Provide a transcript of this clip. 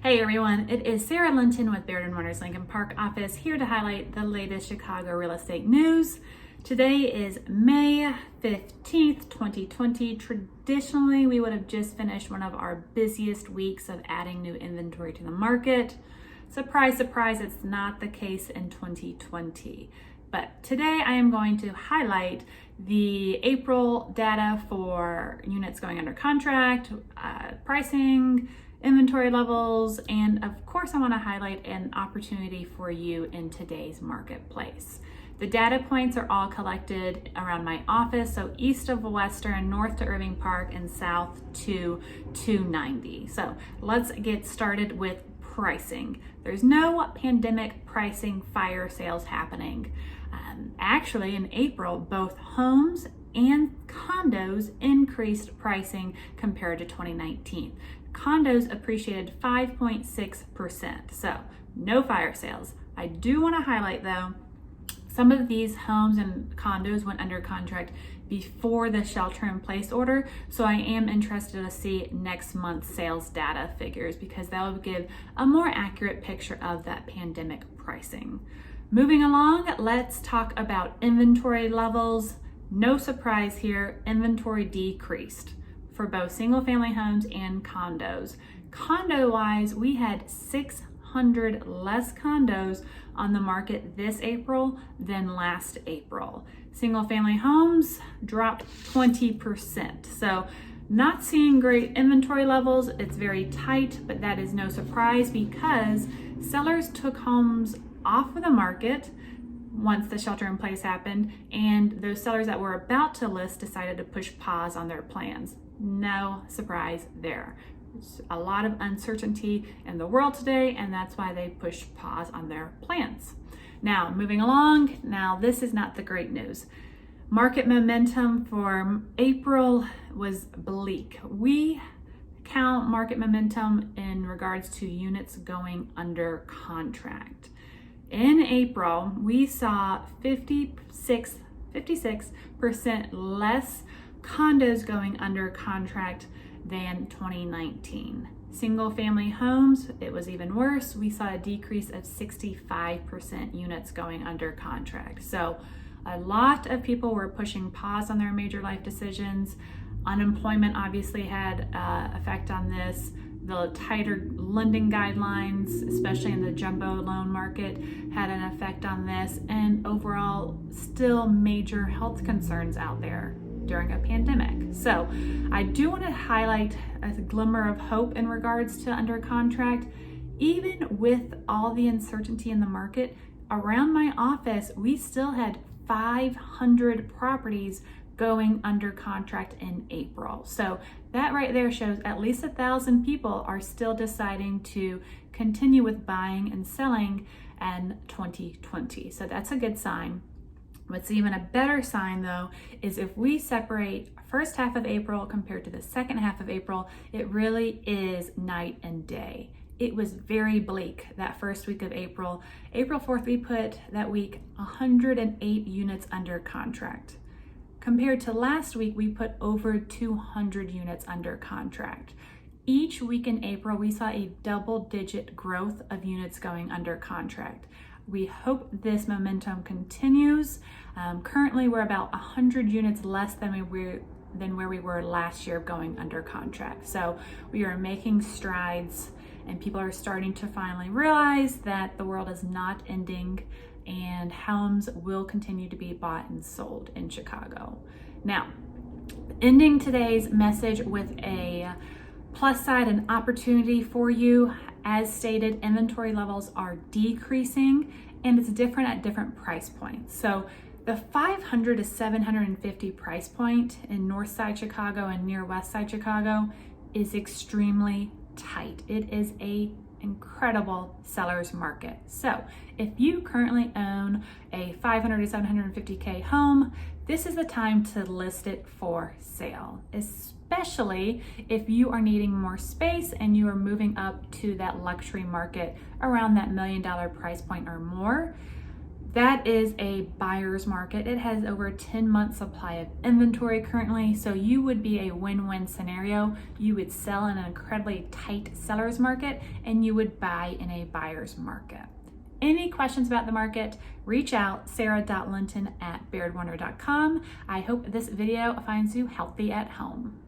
Hey everyone, it is Sara Linton with Baird & Warner's Lincoln Park office here to highlight the latest Chicago real estate news. Today is May 15th, 2020. Traditionally, we would have just finished one of our busiest weeks of adding new inventory to the market. Surprise, surprise, it's not the case in 2020. But today I am going to highlight the April data for units going under contract, pricing, inventory levels, and of course I want to highlight an opportunity for you in today's marketplace. The data points are all collected around my office, so east of Western, north to Irving Park, and south to 290. So let's get started with pricing. There's no pandemic pricing fire sales happening. Actually, in April, both homes and condos increased pricing compared to 2019. Condos appreciated 5.6%, so no fire sales. I do want to highlight though, some of these homes and condos went under contract before the shelter-in-place order, so I am interested to see next month's sales data figures because that will give a more accurate picture of that pandemic pricing. Moving along, let's talk about inventory levels. No surprise here, inventory decreased for both single-family homes and condos. Condo-wise, we had 600 less condos on the market this April than last April. Single-family homes dropped 20%. So not seeing great inventory levels. It's very tight, but that is no surprise because sellers took homes off of the market once the shelter in place happened, and those sellers that were about to list decided to push pause on their plans. No surprise there. There's a lot of uncertainty in the world today, and that's why they pushed pause on their plans. Now, moving along, now this is not the great news. Market momentum for April was bleak. We count market momentum in regards to units going under contract. In April, we saw 56% less condos going under contract than 2019. Single family homes, it was even worse. We saw a decrease of 65% units going under contract. So a lot of people were pushing pause on their major life decisions. Unemployment obviously had effect on this. The tighter lending guidelines, especially in the jumbo loan market, had an effect on this, and overall still major health concerns out there during a pandemic. So I do want to highlight a glimmer of hope in regards to under contract. Even with all the uncertainty in the market, around my office, we still had 500 properties going under contract in April. So that right there shows at least 1,000 people are still deciding to continue with buying and selling in 2020. So that's a good sign. What's even a better sign though is if we separate first half of April compared to the second half of April, it really is night and day. It was very bleak that first week of April. April 4th, we put that week 108 units under contract. Compared to last week, we put over 200 units under contract. Each week in April, we saw a double-digit growth of units going under contract. We hope this momentum continues. Currently, we're about 100 units less than where we were last year going under contract. So we are making strides, and people are starting to finally realize that the world is not ending and homes will continue to be bought and sold in Chicago. Now, ending today's message with a plus side, an opportunity for you. As stated, inventory levels are decreasing and it's different at different price points. So the 500 to 750 price point in North Side Chicago and near West Side Chicago is extremely tight. It is a incredible seller's market. So if you currently own a 500 to 750K home, this is the time to list it for sale, especially if you are needing more space and you are moving up to that luxury market around that $1 million price point or more. That is a buyer's market. It has over 10 months supply of inventory currently, so you would be a win-win scenario. You would sell in an incredibly tight seller's market and you would buy in a buyer's market. Any questions about the market, reach out, sarah.linton@bairdwarner.com. I hope this video finds you healthy at home.